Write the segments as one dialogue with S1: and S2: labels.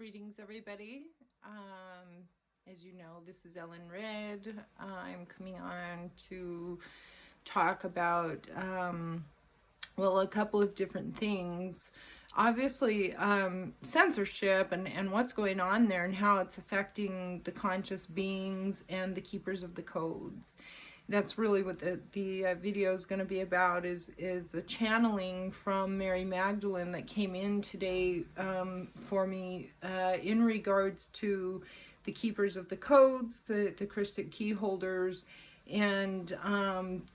S1: Greetings, everybody. As you know, this is Ellen Red. I'm coming on to talk about, a couple of different things. Obviously, censorship and what's going on there and how it's affecting the conscious beings and the keepers of the codes. That's really what the video is going to be about, is a channeling from Mary Magdalene that came in today for me in regards to the keepers of the codes, the Christic key holders, and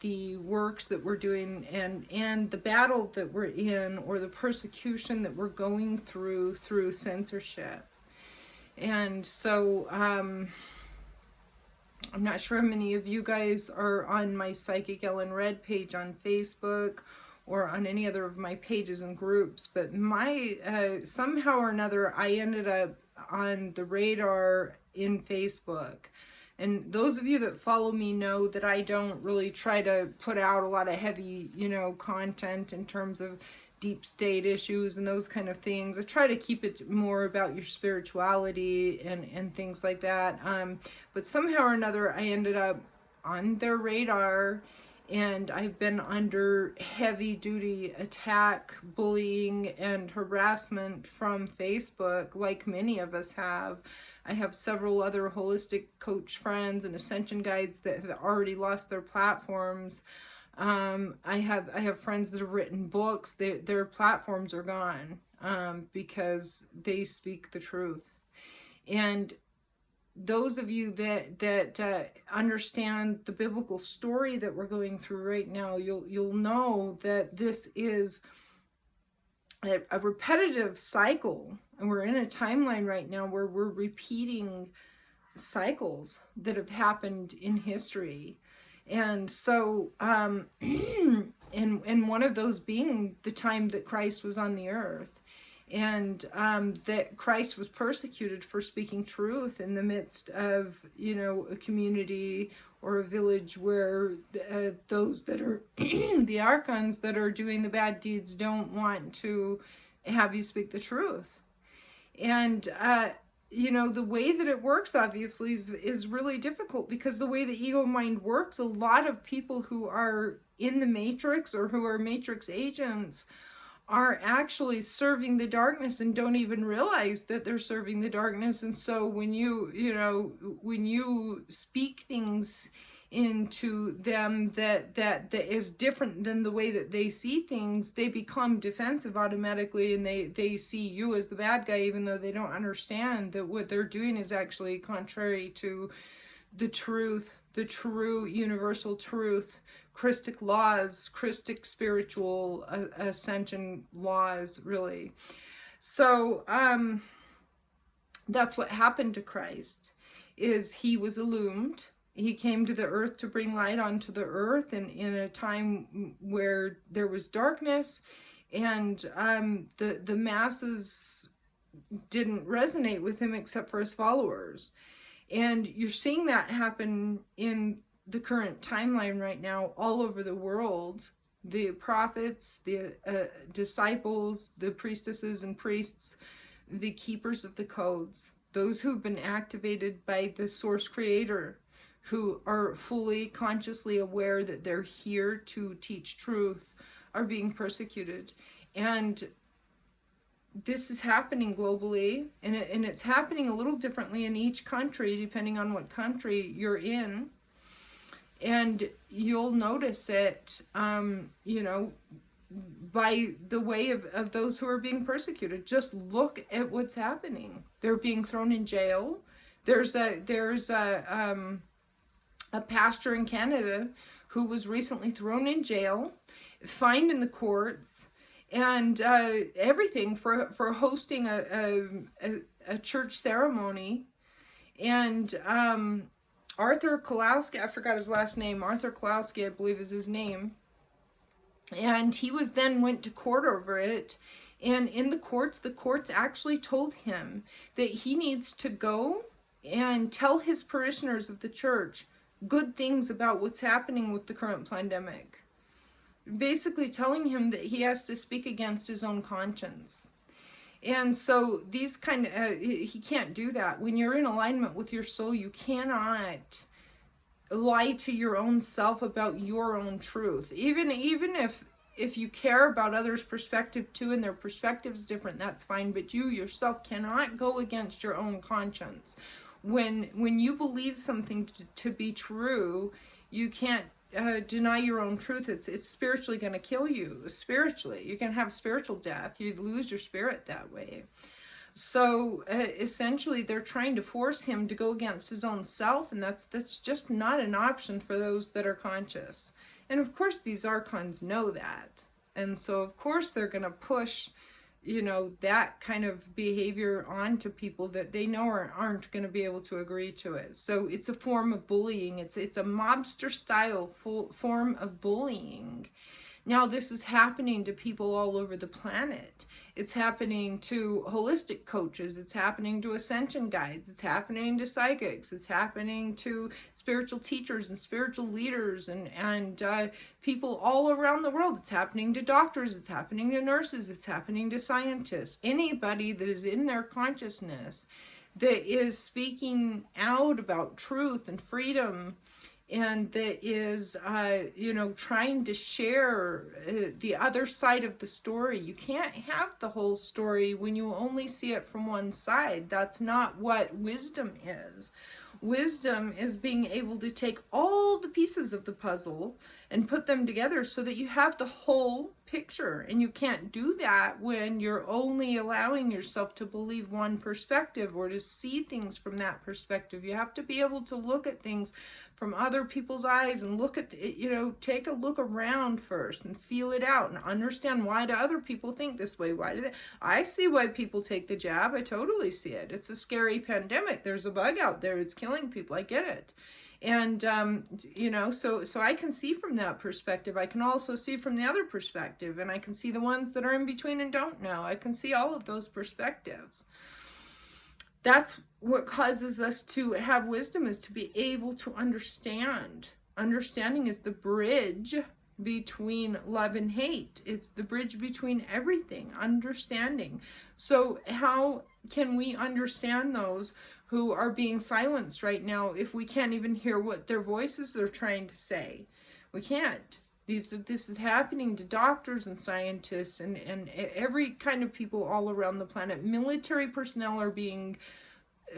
S1: the works that we're doing, and the battle that we're in, or the persecution that we're going through censorship. And so I'm not sure how many of you guys are on my Psychic Ellen Red page on Facebook or on any other of my pages and groups, but somehow or another I ended up on the radar in Facebook. And those of you that follow me know that I don't really try to put out a lot of heavy, content in terms of deep state issues and those kind of things. I try to keep it more about your spirituality and things like that. But somehow or another, I ended up on their radar, and I've been under heavy duty attack, bullying, and harassment from Facebook, like many of us have. I have several other holistic coach friends and ascension guides that have already lost their platforms. I have friends that have written books. Their platforms are gone because they speak the truth. And those of you that understand the biblical story that we're going through right now, you'll know that this is a repetitive cycle, and we're in a timeline right now where we're repeating cycles that have happened in history. And so and one of those being the time that Christ was on the earth, and that Christ was persecuted for speaking truth in the midst of, a community or a village where those that are the archons that are doing the bad deeds don't want to have you speak the truth. And the way that it works, obviously, is really difficult, because the way the ego mind works, a lot of people who are in the matrix or who are matrix agents are actually serving the darkness and don't even realize that they're serving the darkness. And so when you speak things into them that is different than the way that they see things, they become defensive automatically, and they see you as the bad guy, even though they don't understand that what they're doing is actually contrary to the truth, the true universal truth, Christic laws, Christic spiritual ascension laws, really. So that's what happened to Christ, is he was illumined. He came to the earth to bring light onto the earth, and in a time where there was darkness, and the masses didn't resonate with him except for his followers. And you're seeing that happen in the current timeline right now all over the world. The prophets, the disciples, the priestesses and priests, the keepers of the codes, those who've been activated by the source creator, who are fully consciously aware that they're here to teach truth, are being persecuted. And this is happening globally, and it's happening a little differently in each country, depending on what country you're in. And you'll notice it, by the way of those who are being persecuted. Just look at what's happening. They're being thrown in jail. There's a pastor in Canada who was recently thrown in jail, fined in the courts, and everything for hosting a church ceremony. And Arthur Kalowski, I forgot his last name, Arthur Kalowski, I believe is his name. And he went to court over it. And in the courts actually told him that he needs to go and tell his parishioners of the church good things about what's happening with the current pandemic. Basically telling him that he has to speak against his own conscience. And so these kind of, he can't do that. When you're in alignment with your soul, you cannot lie to your own self about your own truth. Even if you care about others' perspective too, and their perspective is different, that's fine. But you yourself cannot go against your own conscience. When you believe something to be true, you can't deny your own truth. It's spiritually going to kill you. Spiritually, you can have spiritual death. You'd lose your spirit that way. So essentially, they're trying to force him to go against his own self, and that's just not an option for those that are conscious. And of course, these archons know that, and so of course they're going to push, that kind of behavior onto people that they know aren't going to be able to agree to it. So it's a form of bullying. It's a mobster style form of bullying. Now, this is happening to people all over the planet. It's happening to holistic coaches. It's happening to ascension guides. It's happening to psychics. It's happening to spiritual teachers and spiritual leaders and people all around the world. It's happening to doctors. It's happening to nurses. It's happening to scientists. Anybody that is in their consciousness that is speaking out about truth and freedom, and that is, trying to share the other side of the story. You can't have the whole story when you only see it from one side. That's not what wisdom is. Wisdom is being able to take all the pieces of the puzzle and put them together so that you have the whole picture. And you can't do that when you're only allowing yourself to believe one perspective or to see things from that perspective. You have to be able to look at things from other people's eyes and look at, take a look around first and feel it out and understand, why do other people think this way? Why do they? I see why people take the jab. I totally see it. It's a scary pandemic. There's a bug out there. It's killing people. I get it. And, so I can see from that perspective. I can also see from the other perspective, and I can see the ones that are in between and don't know. I can see all of those perspectives. That's what causes us to have wisdom, is to be able to understand. Understanding is the bridge between love and hate. It's the bridge between everything, understanding. So how can we understand those who are being silenced right now if we can't even hear what their voices are trying to say? We can't. This is happening to doctors and scientists and every kind of people all around the planet. Military personnel are being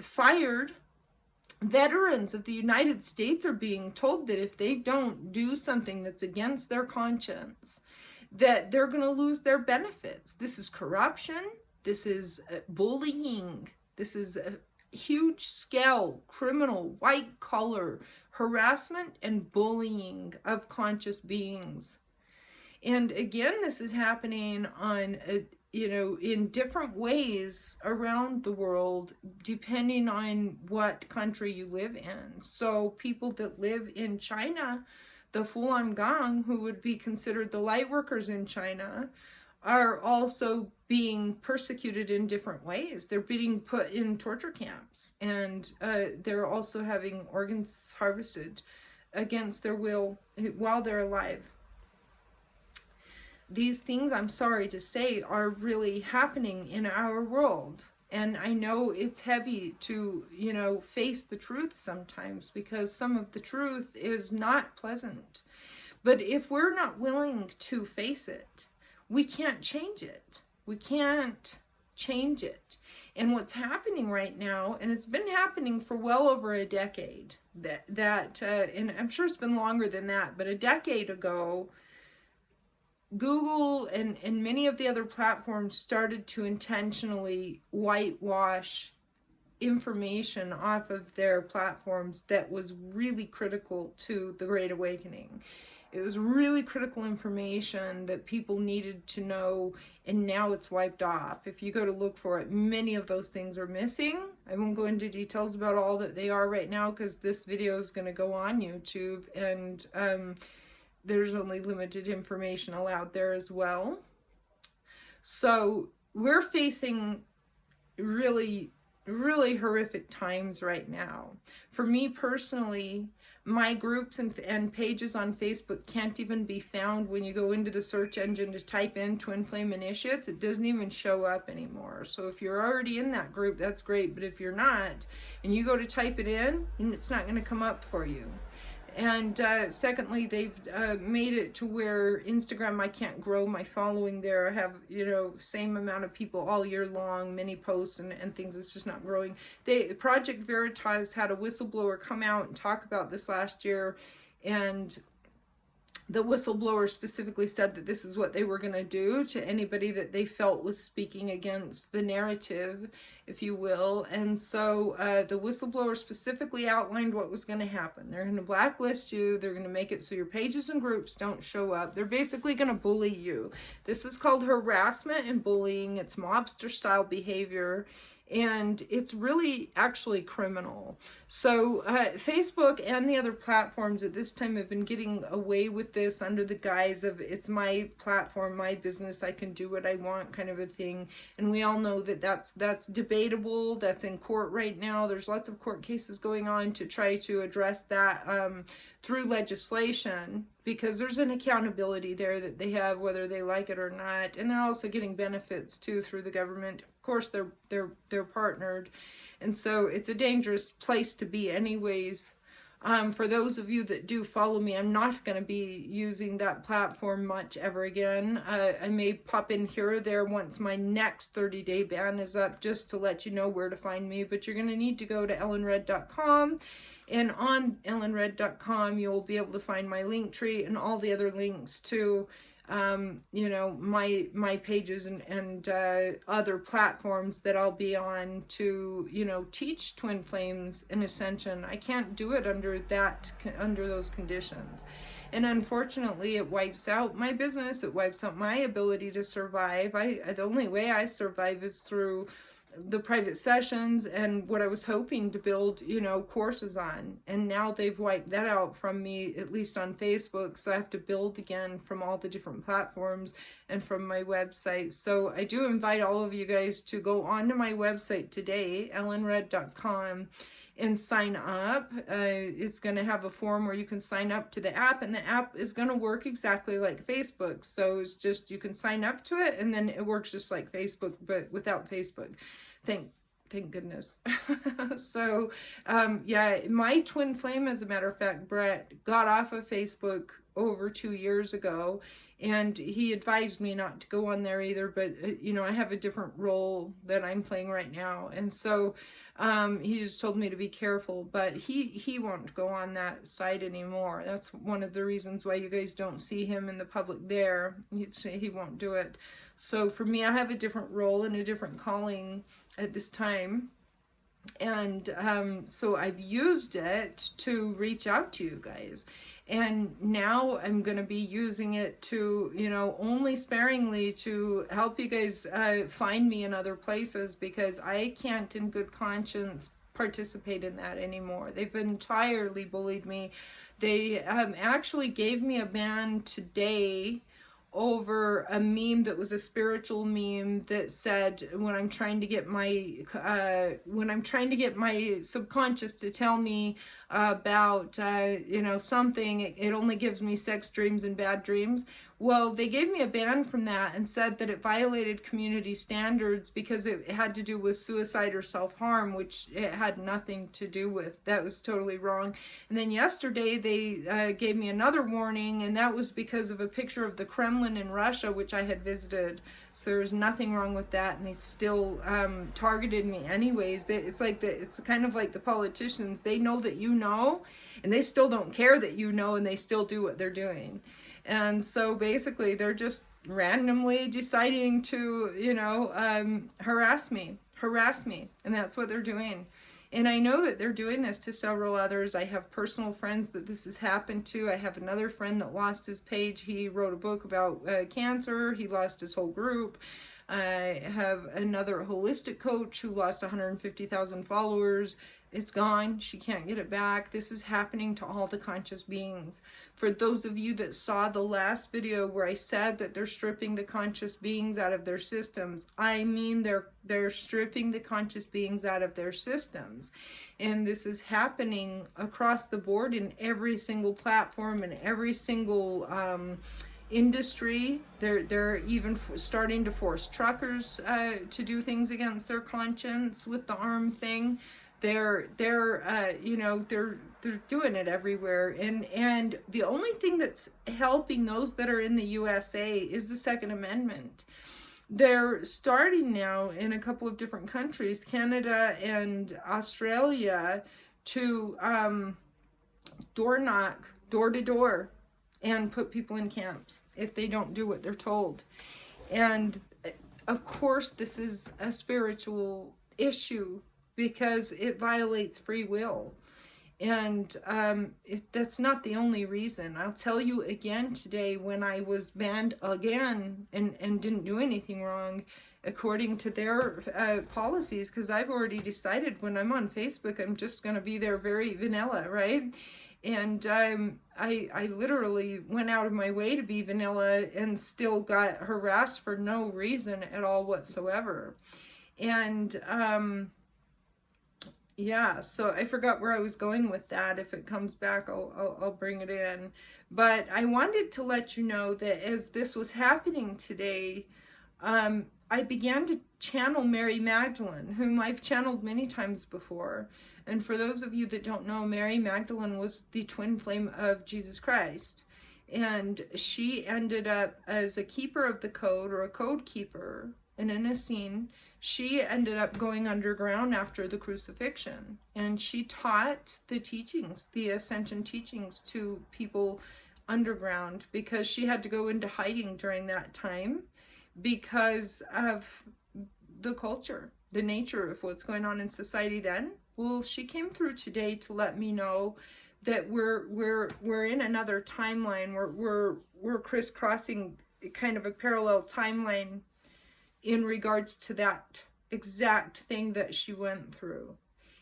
S1: fired. Veterans of the United States are being told that if they don't do something that's against their conscience, that they're going to lose their benefits. This is corruption. This is bullying. This is a huge scale criminal white collar harassment and bullying of conscious beings. And again, this is happening on in different ways around the world, depending on what country you live in. So people that live in China, the Falun Gong, who would be considered the light workers in China, are also being persecuted in different ways. They're being put in torture camps, and they're also having organs harvested against their will while they're alive. These things, I'm sorry to say, are really happening in our world. And I know it's heavy to, face the truth sometimes, because some of the truth is not pleasant. But if we're not willing to face it, we can't change it. We can't change it. And what's happening right now, and it's been happening for well over a decade, and I'm sure it's been longer than that, but a decade ago, Google and many of the other platforms started to intentionally whitewash information off of their platforms that was really critical to the Great Awakening. It was really critical information that people needed to know, and now it's wiped off. If you go to look for it, many of those things are missing. I won't go into details about all that they are right now, because this video is going to go on YouTube, and there's only limited information allowed there as well. So we're facing really, really horrific times right now. For me personally, my groups and pages on Facebook can't even be found when you go into the search engine to type in Twin Flame Initiates. It doesn't even show up anymore. So if you're already in that group, that's great. But if you're not, and you go to type it in, it's not going to come up for you. And secondly, they've made it to where Instagram, I can't grow my following there. I have, same amount of people all year long, many posts and things. It's just not growing. Project Veritas had a whistleblower come out and talk about this last year, and the whistleblower specifically said that this is what they were going to do to anybody that they felt was speaking against the narrative, if you will. And so the whistleblower specifically outlined what was going to happen. They're going to blacklist you. They're going to make it so your pages and groups don't show up. They're basically going to bully you. This is called harassment and bullying. It's mobster style behavior. And it's really actually criminal. So Facebook and the other platforms at this time have been getting away with this under the guise of it's my platform, my business, I can do what I want kind of a thing. And we all know that that's debatable. That's in court right now. There's lots of court cases going on to try to address that through legislation, because there's an accountability there that they have whether they like it or not. And they're also getting benefits too through the government. Of course, they're partnered, and so it's a dangerous place to be anyways. For those of you that do follow me, I'm not going to be using that platform much ever again. I may pop in here or there once my next 30-day ban is up, just to let you know where to find me. But you're going to need to go to ellenred.com. And on ellenred.com, you'll be able to find my link tree and all the other links to my pages and other platforms that I'll be on to, teach Twin Flames and Ascension. I can't do it under those conditions. And unfortunately, it wipes out my business. It wipes out my ability to survive. The only way I survive is through the private sessions and what I was hoping to build, courses on. And now they've wiped that out from me, at least on Facebook. So I have to build again from all the different platforms and from my website. So I do invite all of you guys to go onto my website today, ellenred.com, and sign up. It's going to have a form where you can sign up to the app, and the app is going to work exactly like Facebook. So it's just, you can sign up to it, and then it works just like Facebook, but without Facebook. Thank goodness. So, my twin flame, as a matter of fact, Brett, got off of Facebook over 2 years ago, and he advised me not to go on there either, but I have a different role that I'm playing right now, and so he just told me to be careful. But he won't go on that site anymore. That's one of the reasons why you guys don't see him in the public there. He won't do it. So for me, I have a different role and a different calling at this time. And so I've used it to reach out to you guys. And now I'm going to be using it to, only sparingly to help you guys find me in other places, because I can't in good conscience participate in that anymore. They've entirely bullied me. They actually gave me a ban today over a meme that was a spiritual meme that said, when I'm trying to get my subconscious to tell me about something, it only gives me sex dreams and bad dreams. Well, they gave me a ban from that and said that it violated community standards because it had to do with suicide or self-harm, which it had nothing to do with. That was totally wrong. And then yesterday they gave me another warning, and that was because of a picture of the Kremlin in Russia, which I had visited. So there was nothing wrong with that, and they still targeted me anyways. It's kind of like the politicians. They know that and they still don't care that and they still do what they're doing. And so basically they're just randomly deciding to, harass me. And that's what they're doing. And I know that they're doing this to several others. I have personal friends that this has happened to. I have another friend that lost his page. He wrote a book about cancer. He lost his whole group. I have another holistic coach who lost 150,000 followers. It's gone. She can't get it back. This is happening to all the conscious beings. For those of you that saw the last video where I said that they're stripping the conscious beings out of their systems, I mean they're stripping the conscious beings out of their systems. And this is happening across the board in every single platform and every single industry. They're even starting to force truckers to do things against their conscience with the arm thing. They're doing it everywhere, and the only thing that's helping those that are in the USA is the Second Amendment. They're starting now in a couple of different countries, Canada and Australia, to door knock, door to door, and put people in camps if they don't do what they're told. And of course, this is a spiritual issue because it violates free will. And that's not the only reason. I'll tell you again today, when I was banned again and didn't do anything wrong according to their policies, because I've already decided when I'm on Facebook, I'm just going to be there very vanilla, right? And I literally went out of my way to be vanilla and still got harassed for no reason at all whatsoever. And yeah, so I forgot where I was going with that. If it comes back, I'll bring it in. But I wanted to let you know that as this was happening today, I began to channel Mary Magdalene, whom I've channeled many times before. And for those of you that don't know, Mary Magdalene was the twin flame of Jesus Christ. And she ended up as a keeper of the code, or a code keeper, and in a scene, she ended up going underground after the crucifixion. And she taught the teachings, the ascension teachings, to people underground, because she had to go into hiding during that time because of the culture, the nature of what's going on in society then. Well, she came through today to let me know that we're in another timeline. We're crisscrossing kind of a parallel timeline in regards to that exact thing that she went through.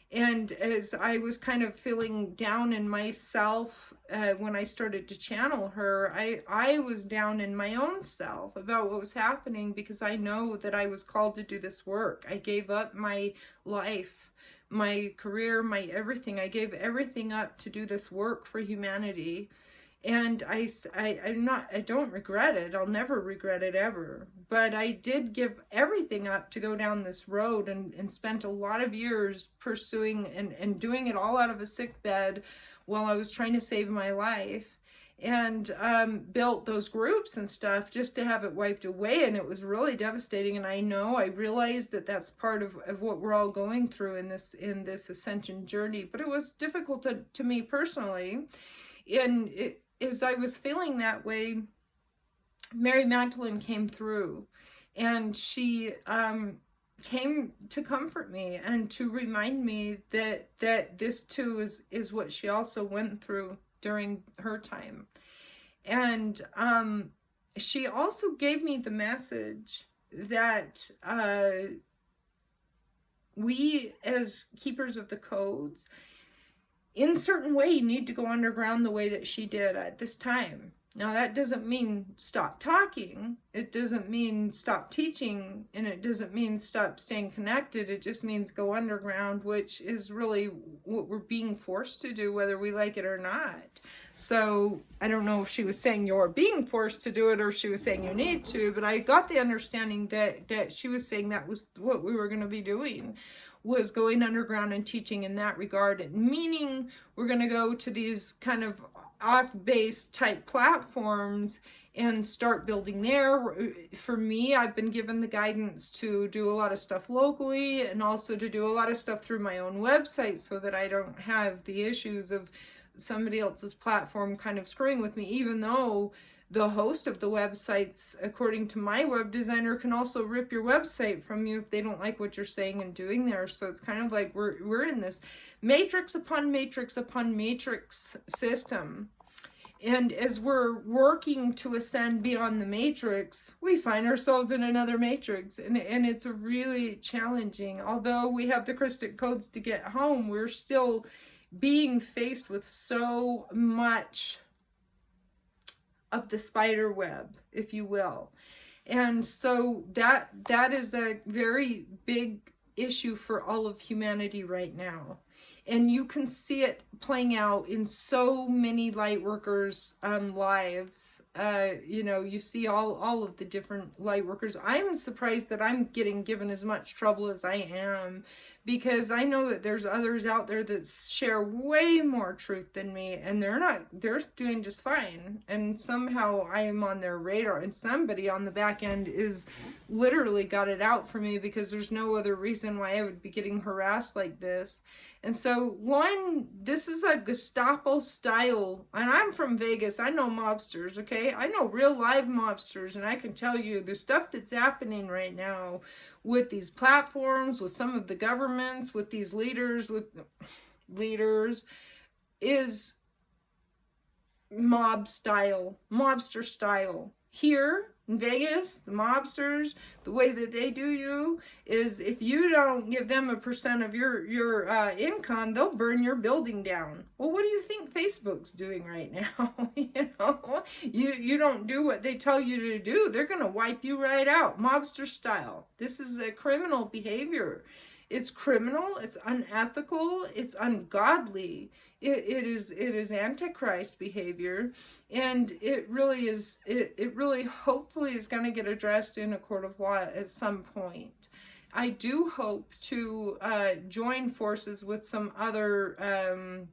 S1: And as I was kind of feeling down in myself when I started to channel her, I was down in my own self about what was happening, because I know that I was called to do this work. I gave up my life, my career, my everything. I gave everything up to do this work for humanity. And I don't regret it. I'll never regret it ever. But I did give everything up to go down this road, and spent a lot of years pursuing and doing it all out of a sick bed while I was trying to save my life. And built those groups and stuff just to have it wiped away. And it was really devastating. And I realized that that's part of what we're all going through in this ascension journey. But it was difficult to me personally. And as I was feeling that way, Mary Magdalene came through, and she came to comfort me and to remind me that this too is what she also went through during her time. And she also gave me the message that we as keepers of the codes in certain way need to go underground the way that she did at this time. Now, that doesn't mean stop talking, it doesn't mean stop teaching, and it doesn't mean stop staying connected. It just means go underground, which is really what we're being forced to do, whether we like it or not. So I don't know if she was saying you're being forced to do it, or if she was saying you need to, but I got the understanding that she was saying that was what we were going to be doing, was going underground and teaching in that regard, meaning we're going to go to these kind of off-base type platforms and start building there. For me, I've been given the guidance to do a lot of stuff locally, and also to do a lot of stuff through my own website, so that I don't have the issues of somebody else's platform kind of screwing with me, even though the host of the websites, according to my web designer, can also rip your website from you if they don't like what you're saying and doing there. So it's kind of like we're in this matrix upon matrix upon matrix system. And as we're working to ascend beyond the matrix, we find ourselves in another matrix. And it's really challenging. Although we have the Christic codes to get home, we're still being faced with so much of the spider web, if you will. And so that is a very big issue for all of humanity right now. And you can see it playing out in so many light workers' lives. You know, you see all of the different light workers. I'm surprised that I'm getting given as much trouble as I am, because I know that there's others out there that share way more truth than me, and they're doing just fine. And somehow I am on their radar, and somebody on the back end is literally got it out for me, because there's no other reason why I would be getting harassed like this. And so, this is a Gestapo style, and I'm from Vegas, I know mobsters, okay? I know real live mobsters, and I can tell you the stuff that's happening right now with these platforms, with some of the governments, with these leaders, is mobster style. Here in Vegas, the mobsters, the way that they do you is, if you don't give them 1% of your income, they'll burn your building down. Well, what do you think Facebook's doing right now? You don't do what they tell you to do, they're going to wipe you right out, mobster style. This is a criminal behavior. It's criminal, it's unethical, it's ungodly. It is antichrist behavior, and it really is, it really hopefully is going to get addressed in a court of law at some point. I do hope to join forces with some other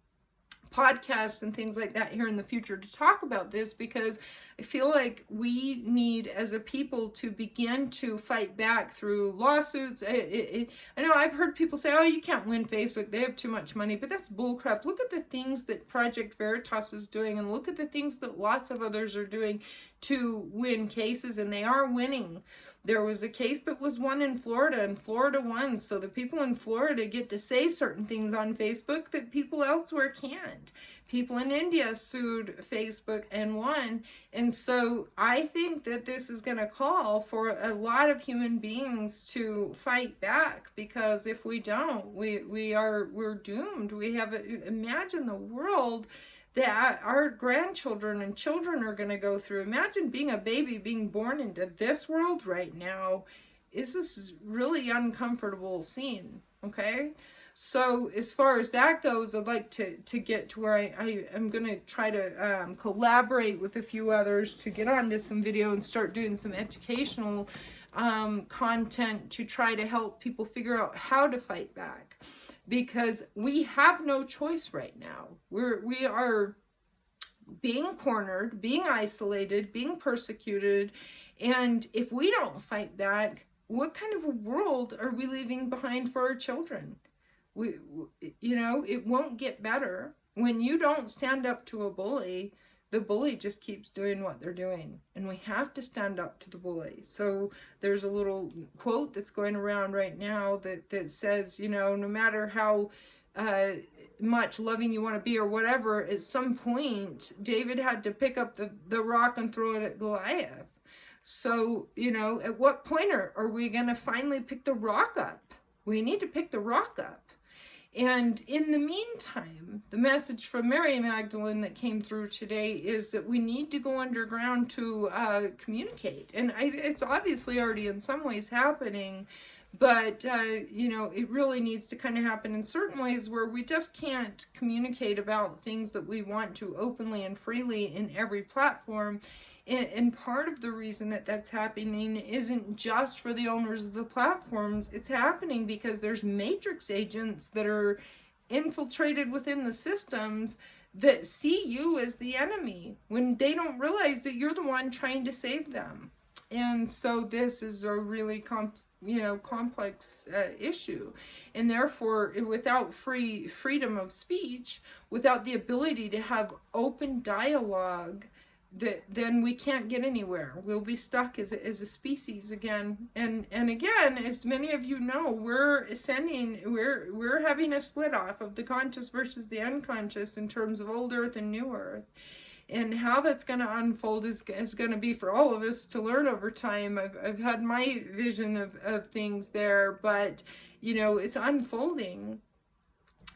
S1: podcasts and things like that here in the future to talk about this, because I feel like we need, as a people, to begin to fight back through lawsuits. I know I've heard people say, oh, you can't win Facebook, they have too much money, but that's bullcrap. Look at the things that Project Veritas is doing, and look at the things that lots of others are doing to win cases, and they are winning. There was a case that was won in Florida, and Florida won, so the people in Florida get to say certain things on Facebook that people elsewhere can't. People in India sued Facebook and won. And so I think that this is going to call for a lot of human beings to fight back, because if we don't, we're doomed. Imagine the world that our grandchildren and children are going to go through. Imagine being a baby being born into this world right now. This is really uncomfortable scene, okay? So as far as that goes, I'd like to get to where I am going to try to collaborate with a few others to get onto some video and start doing some educational content to try to help people figure out how to fight back. Because we have no choice right now. We are being cornered, being isolated, being persecuted, and if we don't fight back, what kind of a world are we leaving behind for our children? It won't get better. When you don't stand up to a bully, the bully just keeps doing what they're doing, and we have to stand up to the bully. So there's a little quote that's going around right now that says, no matter how much loving you want to be or whatever, at some point David had to pick up the rock and throw it at Goliath. So at what point are we going to finally pick the rock up? We need to pick the rock up. And in the meantime, the message from Mary Magdalene that came through today is that we need to go underground to communicate. And it's obviously already in some ways happening, but it really needs to kind of happen in certain ways where we just can't communicate about things that we want to openly and freely in every platform. And part of the reason that that's happening isn't just for the owners of the platforms. It's happening because there's matrix agents that are infiltrated within the systems that see you as the enemy when they don't realize that you're the one trying to save them. And so this is a really complex issue, and therefore without freedom of speech, without the ability to have open dialogue, then we can't get anywhere. We'll be stuck as a species again. And again, as many of you know, we're having a split off of the conscious versus the unconscious in terms of old earth and new earth. And how that's going to unfold is going to be for all of us to learn over time. I've had my vision of things there, but, it's unfolding.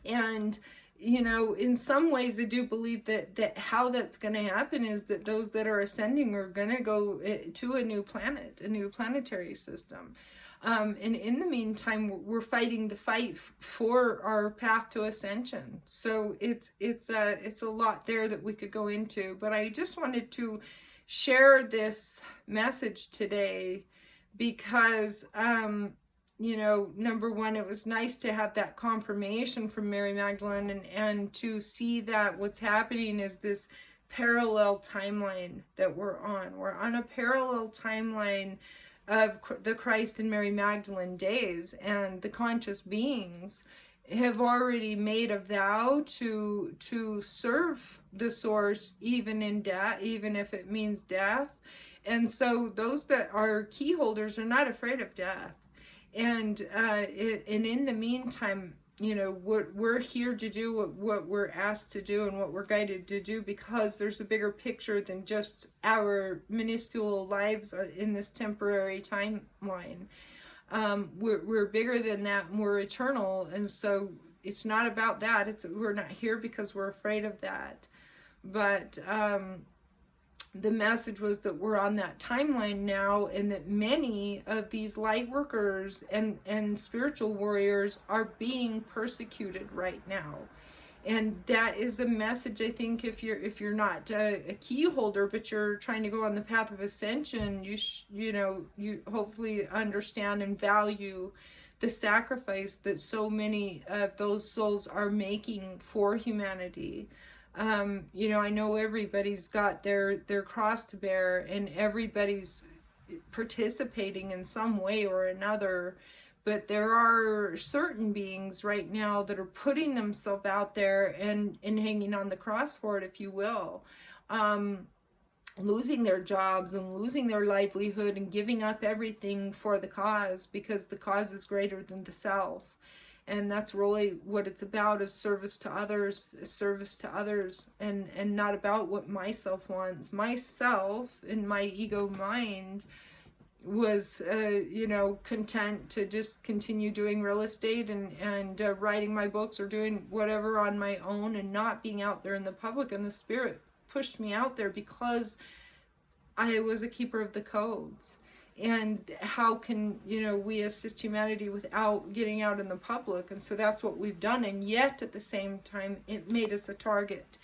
S1: And, in some ways, I do believe that how that's going to happen is that those that are ascending are going to go to a new planet, a new planetary system. And in the meantime, we're fighting the fight for our path to ascension. So it's a lot there that we could go into. But I just wanted to share this message today because number one, it was nice to have that confirmation from Mary Magdalene, and to see that what's happening is this parallel timeline that we're on. We're on a parallel timeline of the Christ and Mary Magdalene days, and the conscious beings have already made a vow to serve the source even in death, even if it means death. And so those that are key holders are not afraid of death. And in the meantime, what we're here to do, what we're asked to do, and what we're guided to do, because there's a bigger picture than just our minuscule lives in this temporary timeline. We're bigger than that, and we're eternal. And so it's not about that. We're not here because we're afraid of that. But the message was that we're on that timeline now, and that many of these light workers and spiritual warriors are being persecuted right now. And that is a message, I think, if you're not a key holder, but you're trying to go on the path of ascension, you hopefully understand and value the sacrifice that so many of those souls are making for humanity. I know everybody's got their cross to bear, and everybody's participating in some way or another. But there are certain beings right now that are putting themselves out there and hanging on the cross for it, if you will. Losing their jobs and losing their livelihood and giving up everything for the cause, because the cause is greater than the self. And that's really what it's about, is service to others, and not about what myself wants. Myself, in my ego mind, was content to just continue doing real estate and writing my books or doing whatever on my own, and not being out there in the public. And the Spirit pushed me out there because I was a keeper of the codes. And how can we assist humanity without getting out in the public? And so that's what we've done. And yet at the same time, it made us a target.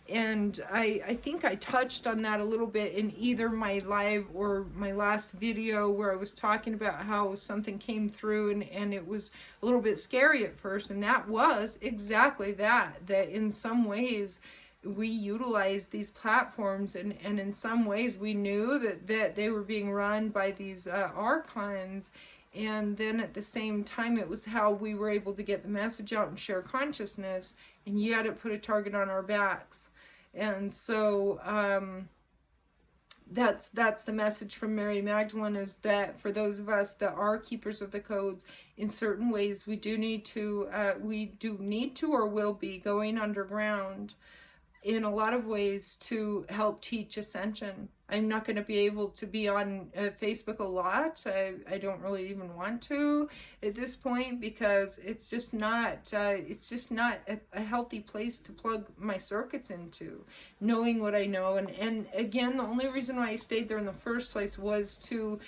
S1: And I think I touched on that a little bit in either my live or my last video, where I was talking about how something came through and it was a little bit scary at first. And that was exactly that in some ways we utilized these platforms, and in some ways we knew that they were being run by these archons. And then at the same time, it was how we were able to get the message out and share consciousness, and yet it put a target on our backs. And so that's the message from Mary Magdalene, is that for those of us that are keepers of the codes, in certain ways we do need to or will be going underground in a lot of ways to help teach ascension. I'm not going to be able to be on Facebook a lot. I don't really even want to at this point, because it's just not a healthy place to plug my circuits into, knowing what I know. And again, the only reason why I stayed there in the first place was to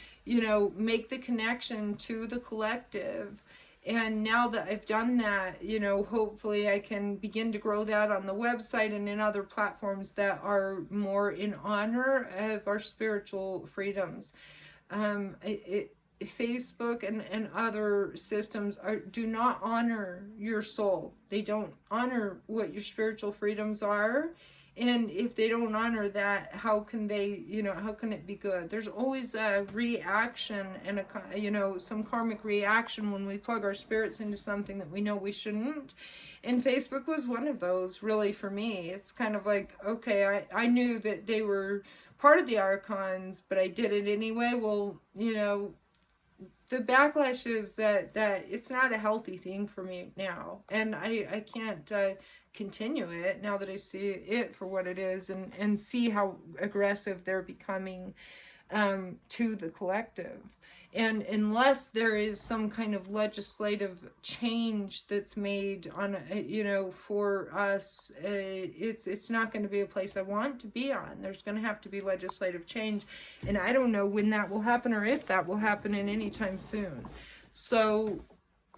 S1: make the connection to the collective. And now that I've done that, hopefully I can begin to grow that on the website and in other platforms that are more in honor of our spiritual freedoms. Facebook and other systems do not honor your soul. They don't honor what your spiritual freedoms are. And if they don't honor that, how can they, how can it be good? There's always a reaction and some karmic reaction when we plug our spirits into something that we know we shouldn't. And Facebook was one of those, really, for me. It's kind of like, okay, I knew that they were part of the archons, but I did it anyway. Well, the backlash is that it's not a healthy thing for me now, and I can't continue it now that I see it for what it is, and see how aggressive they're becoming to the collective. And unless there is some kind of legislative change that's made on, for us, it's not going to be a place I want to be on. There's going to have to be legislative change, and I don't know when that will happen or if that will happen in any time soon. So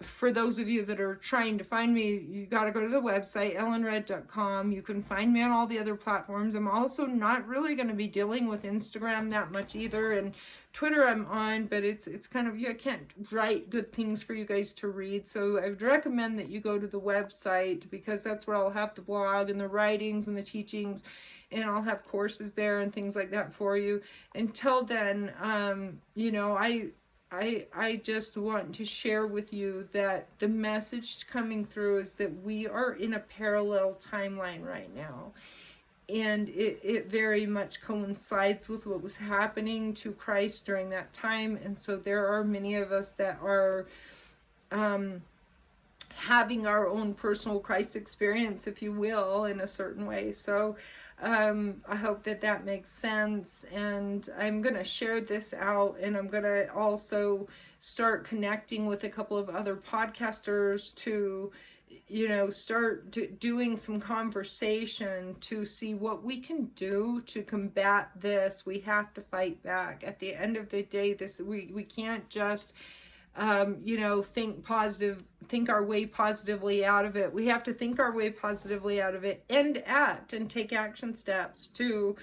S1: for those of you that are trying to find me, you got to go to the website, ellenred.com. You can find me on all the other platforms. I'm also not really going to be dealing with Instagram that much either. And Twitter I'm on, but it's kind of, I can't write good things for you guys to read. So I would recommend that you go to the website, because that's where I'll have the blog and the writings and the teachings, and I'll have courses there and things like that for you. Until then, I just want to share with you that the message coming through is that we are in a parallel timeline right now. And it very much coincides with what was happening to Christ during that time. And so there are many of us that are having our own personal Christ experience, if you will, in a certain way. So I hope that makes sense. And I'm going to share this out, and I'm going to also start connecting with a couple of other podcasters to, start doing some conversation to see what we can do to combat this. We have to fight back. At the end of the day, we can't just think our way positively out of it. We have to think our way positively out of it and act and take action steps to,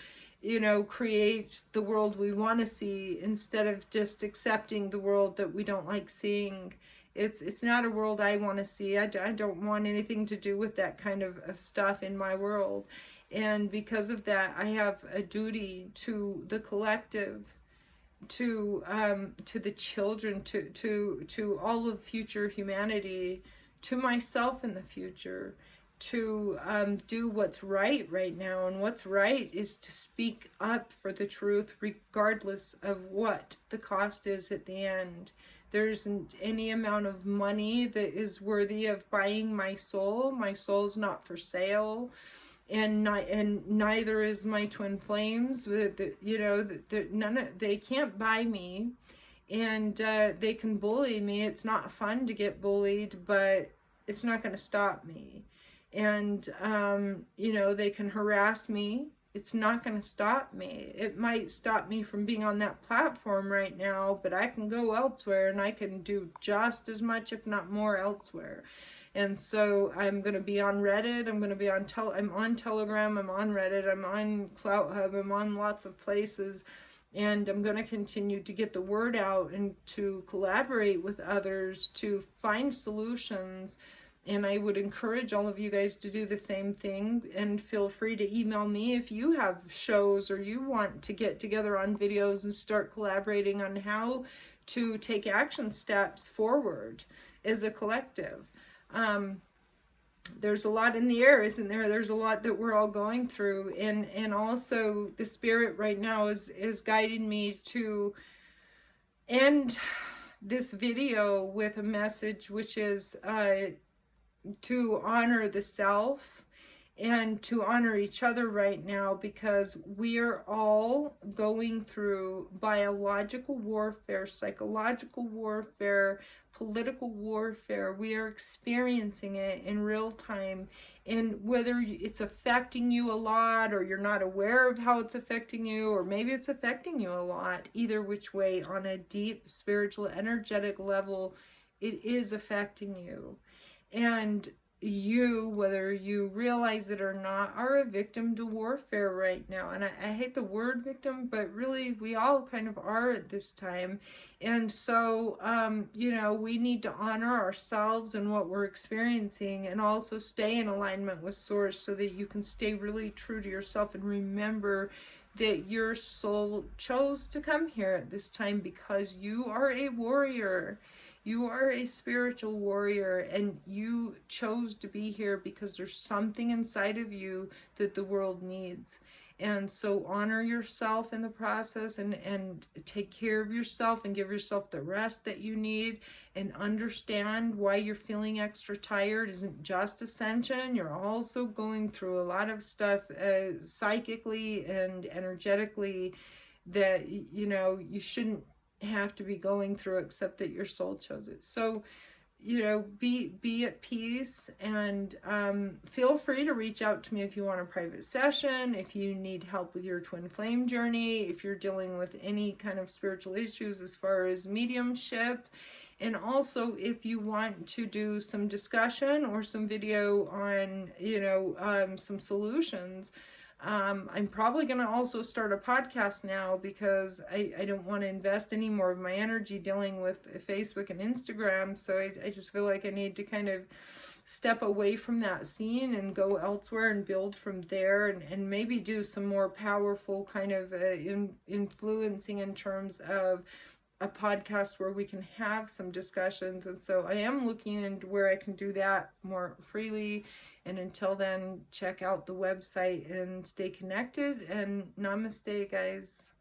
S1: create the world we want to see, instead of just accepting the world that we don't like seeing. It's not a world I want to see. I don't want anything to do with that kind of stuff in my world. And because of that, I have a duty to the collective, to the children, to all of future humanity, to myself in the future, to do what's right now. And what's right is to speak up for the truth, regardless of what the cost is at the end. There isn't any amount of money that is worthy of buying my soul. My soul's not for sale. And neither is my twin flames. They can't buy me, and they can bully me. It's not fun to get bullied, but it's not going to stop me. And they can harass me. It's not going to stop me. It might stop me from being on that platform right now, but I can go elsewhere, and I can do just as much, if not more, elsewhere. And so I'm going to be on Reddit. I'm going to be on I'm on Telegram. I'm on Reddit. I'm on CloutHub. I'm on lots of places. And I'm going to continue to get the word out and to collaborate with others to find solutions. And I would encourage all of you guys to do the same thing. And feel free to email me if you have shows or you want to get together on videos and start collaborating on how to take action steps forward as a collective. There's a lot in the air, isn't there? There's a lot that we're all going through, and also the Spirit right now is guiding me to end this video with a message, which is to honor the self and to honor each other right now, because we are all going through biological warfare, psychological warfare, political warfare. We are experiencing it in real time, and whether it's affecting you a lot or you're not aware of how it's affecting you, or maybe it's affecting you a lot, either which way, on a deep spiritual energetic level, it is affecting you. And you, whether you realize it or not, are a victim to warfare right now. And I hate the word victim, but really we all kind of are at this time. And so, we need to honor ourselves and what we're experiencing, and also stay in alignment with Source, so that you can stay really true to yourself and remember that your soul chose to come here at this time because you are a warrior. You are a spiritual warrior, and you chose to be here because there's something inside of you that the world needs. And so honor yourself in the process, and take care of yourself and give yourself the rest that you need, and understand why you're feeling extra tired isn't just ascension. You're also going through a lot of stuff psychically and energetically that you shouldn't have to be going through, except that your soul chose it. So be at peace, and feel free to reach out to me if you want a private session, if you need help with your twin flame journey, if you're dealing with any kind of spiritual issues as far as mediumship, and also if you want to do some discussion or some video on some solutions. I'm probably going to also start a podcast now, because I don't want to invest any more of my energy dealing with Facebook and Instagram. So I just feel like I need to kind of step away from that scene and go elsewhere and build from there, and maybe do some more powerful kind of influencing in terms of a podcast where we can have some discussions. And so I am looking into where I can do that more freely. And until then, check out the website and stay connected, and namaste, guys.